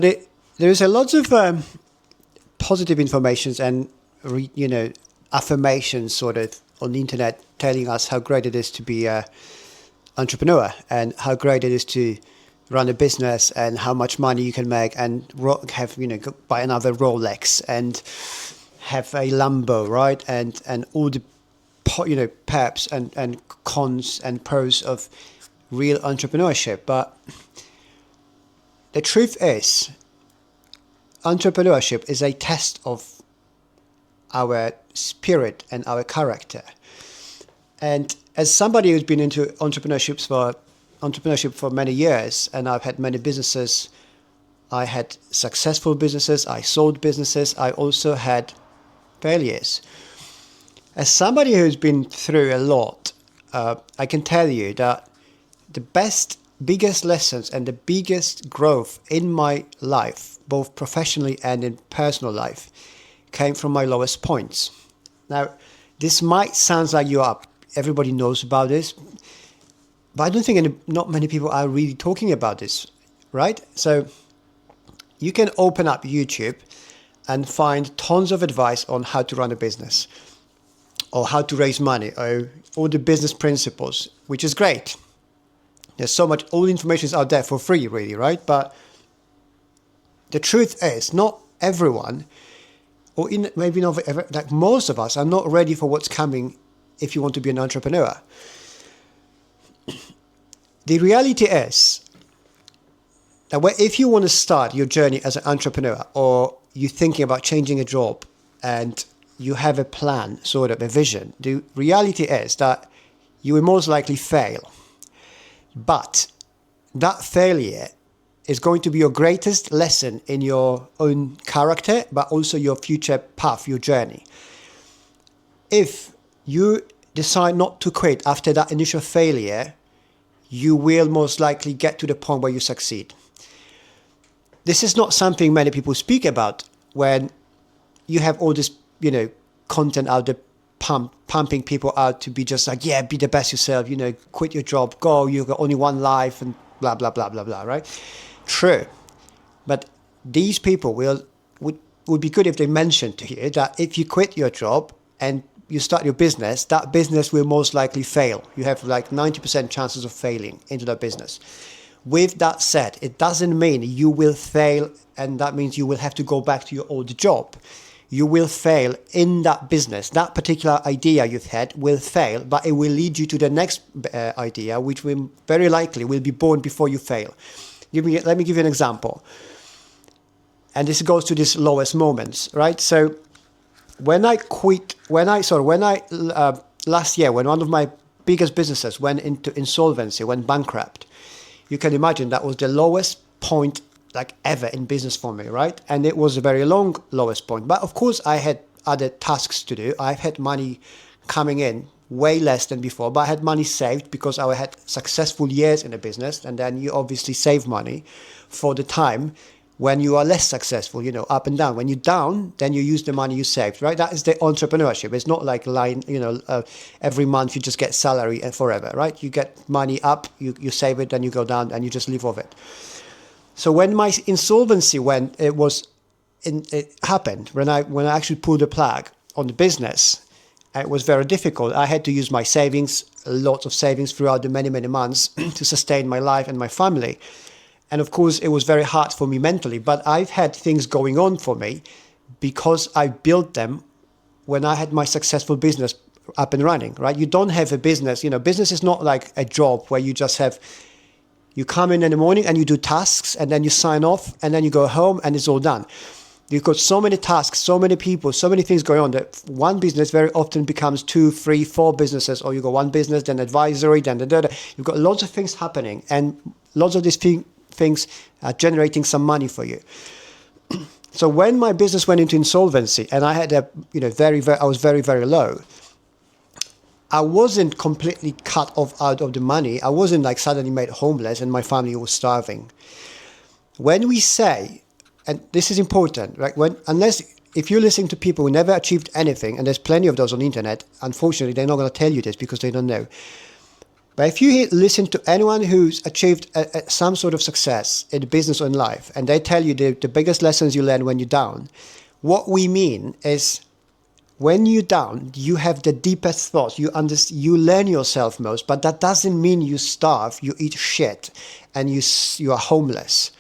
There is a lot of positive informations and affirmations sort of on the internet telling us how great it is to be a entrepreneur and how great it is to run a business and how much money you can make and have buy another Rolex and have a Lambo, right? And all the perks and cons and pros of real entrepreneurship. But the truth is, entrepreneurship is a test of our spirit and our character. And as somebody who's been into entrepreneurship for many years, and I've had many businesses, I had successful businesses, I sold businesses, I also had failures. As somebody who's been through a lot, I can tell you that the biggest lessons and the biggest growth in my life, both professionally and in personal life, came from my lowest points. Now, this might sound like everybody knows about this, but I don't think not many people are really talking about this, right? So you can open up YouTube and find tons of advice on how to run a business or how to raise money or all the business principles, which is great. There's so much, all the information is out there for free, really, right? But the truth is, not everyone, or maybe not like most of us, are not ready for what's coming if you want to be an entrepreneur. The reality is that if you want to start your journey as an entrepreneur, or you're thinking about changing a job and you have a plan, sort of a vision, the reality is that you will most likely fail. But that failure is going to be your greatest lesson in your own character, but also your future path, your journey. If you decide not to quit after that initial failure, you will most likely get to the point where you succeed. This is not something many people speak about when you have all this, content out there pumping people out to be just like, yeah, be the best yourself, quit your job, go, you've got only one life and blah, blah, blah, blah, blah, right? True. But these people would be good if they mentioned to you that if you quit your job and you start your business, that business will most likely fail. You have like 90% chances of failing into that business. With that said, it doesn't mean you will fail and that means you will have to go back to your old job. You will fail in that business. That particular idea you've had will fail, but it will lead you to the next idea, which will very likely will be born before you fail. Let me give you an example. And this goes to these lowest moments, right? So last year, when one of my biggest businesses went into insolvency, went bankrupt, you can imagine that was the lowest point like ever in business for me, right? And it was a very long lowest point. But of course, I had other tasks to do. I've had money coming in, way less than before, but I had money saved because I had successful years in a business. And then you obviously save money for the time when you are less successful, up and down. When you're down, then you use the money you saved, right? That is the entrepreneurship. It's not like every month you just get salary and forever, right? You get money up, you save it, then you go down and you just live off it. So when my insolvency it happened, when I actually pulled the plug on the business, it was very difficult. I had to use my savings, lots of savings throughout the many, many months to sustain my life and my family. And of course, it was very hard for me mentally, but I've had things going on for me because I built them when I had my successful business up and running, right? You don't have a business, business is not like a job where you just you come in the morning and you do tasks and then you sign off and then you go home and it's all done. You've got so many tasks, so many people, so many things going on that one business very often becomes 2, 3, 4 businesses, or you got one business, then advisory, then you've got lots of things happening and lots of these things are generating some money for you. So when my business went into insolvency and I had I was very, very low, I wasn't completely cut off out of the money. I wasn't like suddenly made homeless and my family was starving. When we say, and this is important, right? If you're listening to people who never achieved anything, and there's plenty of those on the internet, unfortunately, they're not going to tell you this because they don't know. But if you listen to anyone who's achieved some sort of success in business or in life, and they tell you the biggest lessons you learn when you're down, what we mean is when you're down, you have the deepest thoughts. You learn yourself most, but that doesn't mean you starve, you eat shit, and you are homeless.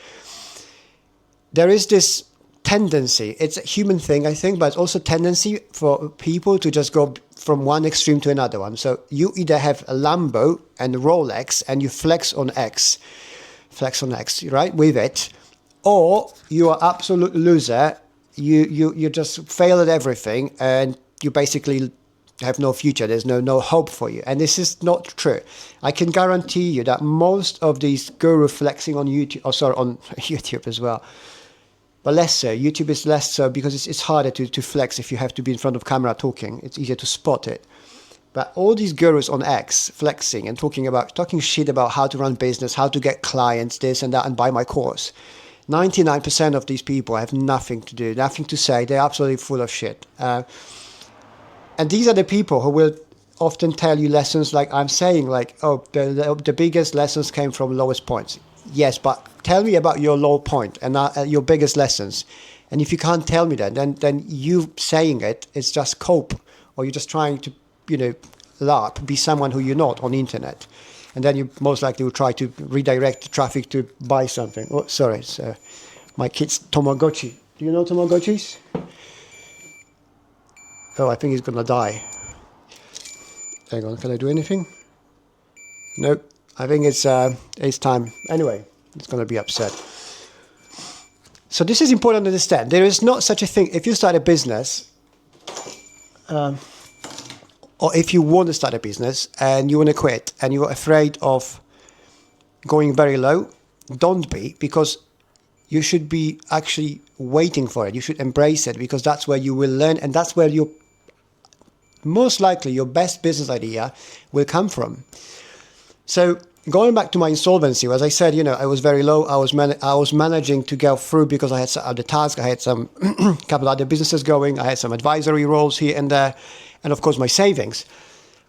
There is this tendency, it's a human thing, I think, but it's also tendency for people to just go from one extreme to another one. So you either have a Lambo and a Rolex and you flex on X, right, with it, or you are absolute loser. You just fail at everything and you basically have no future. There's no hope for you. And this is not true. I can guarantee you that most of these guru flexing on YouTube, on YouTube as well, but less so. YouTube is less so because it's harder to flex if you have to be in front of camera talking. It's easier to spot it. But all these gurus on X flexing and talking shit about how to run business, how to get clients, this and that, and buy my course. 99% of these people have nothing to do, nothing to say. They're absolutely full of shit. And these are the people who will often tell you lessons like I'm saying, like, oh, the biggest lessons came from lowest points. Yes, but tell me about your low point and your biggest lessons. And if you can't tell me that, then you saying it is just cope, or you're just trying to, be someone who you're not on the internet. And then you most likely will try to redirect the traffic to buy something. Oh, sorry, it's my kid's Tamagotchi. Do you know Tamagotchis? Oh, I think he's gonna die. Hang on, can I do anything? Nope. I think it's time. Anyway, it's going to be upset. So this is important to understand. There is not such a thing. If you start a business, or if you want to start a business and you want to quit and you're afraid of going very low, don't be, because you should be actually waiting for it. You should embrace it, because that's where you will learn, and that's where most likely your best business idea will come from. So going back to my insolvency, as I said, I was very low. I was managing to go through because I had some other tasks. I had some couple other businesses going. I had some advisory roles here and there, and of course my savings.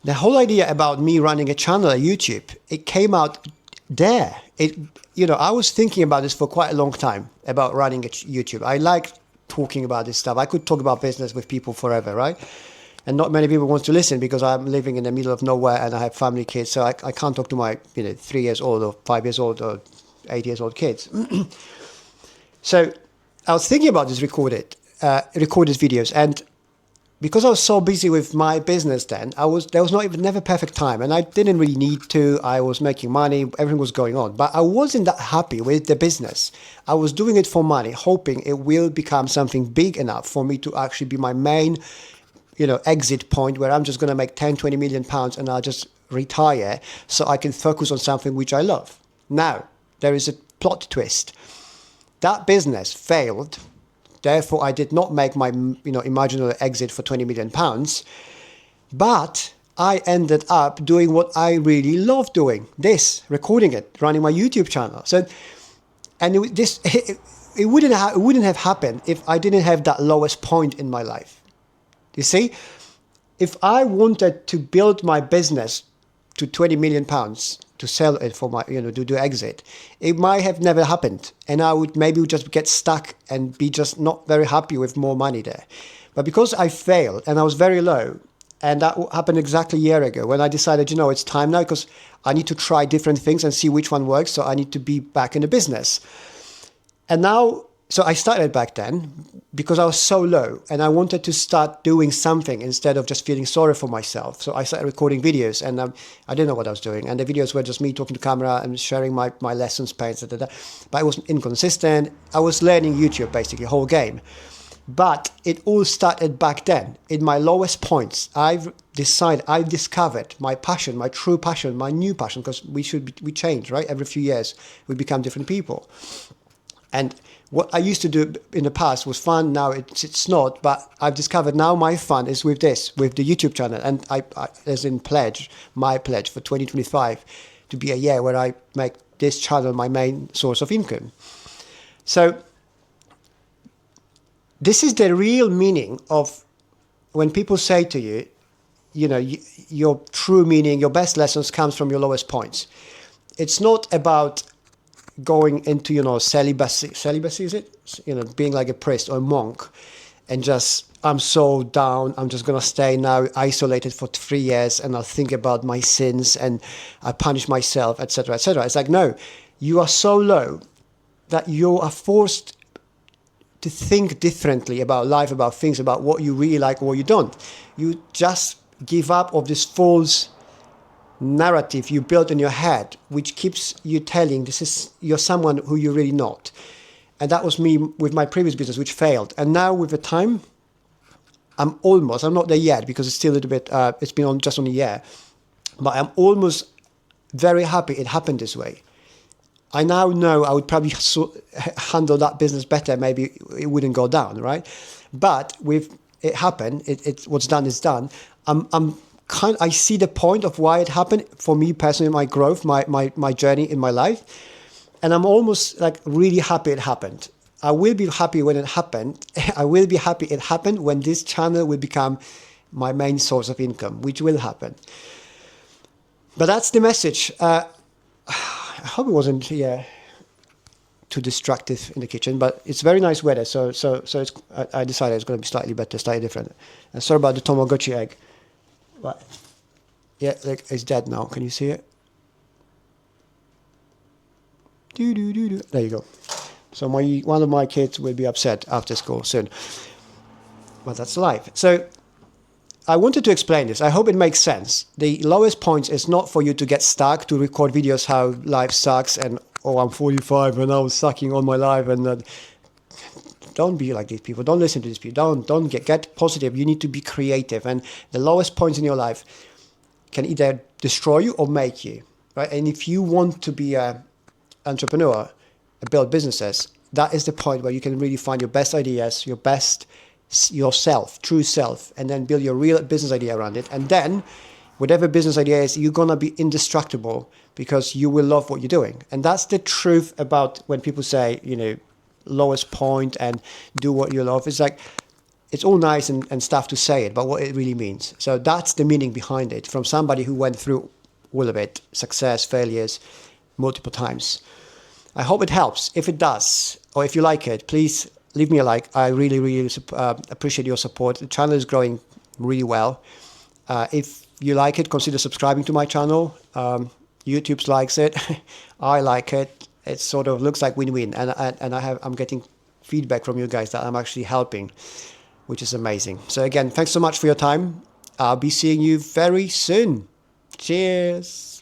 The whole idea about me running a channel at YouTube, it came out there. I was thinking about this for quite a long time, about running a YouTube. I like talking about this stuff. I could talk about business with people forever, right? And not many people want to listen because I'm living in the middle of nowhere and I have family, kids. So I can't talk to my 3 years old or 5 years old or 8 years old kids. So I was thinking about this recorded videos. And because I was so busy with my business then, there was never perfect time. And I didn't really need to. I was making money. Everything was going on. But I wasn't that happy with the business. I was doing it for money, hoping it will become something big enough for me to actually be my main exit point, where I'm just going to make 10, 20 million pounds and I'll just retire so I can focus on something which I love. Now, there is a plot twist. That business failed. Therefore, I did not make my, imaginary exit for 20 million pounds. But I ended up doing what I really love doing. Recording it, running my YouTube channel. So, and it wouldn't have happened if I didn't have that lowest point in my life. You see, if I wanted to build my business to 20 million pounds to sell it for my, to do exit, it might have never happened. And I would just get stuck and be just not very happy with more money there. But because I failed and I was very low, and that happened exactly a year ago when I decided, it's time now because I need to try different things and see which one works. So I need to be back in the business. And now, so I started back then because I was so low and I wanted to start doing something instead of just feeling sorry for myself. So I started recording videos, and I didn't know what I was doing. And the videos were just me talking to camera and sharing my lessons, pains, but it was inconsistent. I was learning YouTube, basically, whole game. But it all started back then. In my lowest points, I've discovered my passion, my true passion, my new passion, because we change, right? Every few years, we become different people. And what I used to do in the past was fun. Now it's not, but I've discovered now my fun is with the YouTube channel. And I as in my pledge for 2025 to be a year where I make this channel my main source of income. So this is the real meaning of when people say to you, your true meaning, your best lessons comes from your lowest points. It's not about going into, celibacy is it? Being like a priest or a monk and just, I'm so down, I'm just going to stay now isolated for 3 years and I'll think about my sins and I punish myself, etc., etc. It's like, no, you are so low that you are forced to think differently about life, about things, about what you really like or what you don't. You just give up of this false narrative you built in your head, which keeps you telling you're someone who you're really not. And that was me with my previous business, which failed. And now with the time, I'm not there yet because it's still a little bit, it's been just on a year, but I'm almost very happy it happened this way. I now know I would probably handle that business better. Maybe it wouldn't go down, right? But with it happened, what's done is done. I see the point of why it happened for me personally, my growth, my journey in my life. And I'm almost like really happy it happened. I will be happy when it happened. I will be happy it happened when this channel will become my main source of income, which will happen. But that's the message. I hope it wasn't too destructive in the kitchen, but it's very nice weather. So it's, I decided it's going to be slightly better, slightly different. And sorry about the Tamagotchi egg. But yeah, like it's dead now. Can you see it? There you go. So one of my kids will be upset after school soon. But that's life. So I wanted to explain this. I hope it makes sense. The lowest points is not for you to get stuck, to record videos how life sucks and, oh, I'm 45 and I was sucking all my life. And don't be like these people. Don't listen to these people. Don't get positive. You need to be creative. And the lowest points in your life can either destroy you or make you, right? And if you want to be an entrepreneur and build businesses, that is the point where you can really find your best ideas, yourself, true self, and then build your real business idea around it. And then whatever business idea is, you're going to be indestructible because you will love what you're doing. And that's the truth about when people say, lowest point and do what you love. It's like, it's all nice and stuff to say it, but what it really means. So that's the meaning behind it from somebody who went through all of it, success, failures, multiple times. I hope it helps. If it does, or if you like it, please leave me a like. I really, really appreciate your support. The channel is growing really well. If you like it, consider subscribing to my channel. YouTube likes it. I like it. It sort of looks like win-win. And I'm getting feedback from you guys that I'm actually helping, which is amazing. So again, thanks so much for your time. I'll be seeing you very soon. Cheers.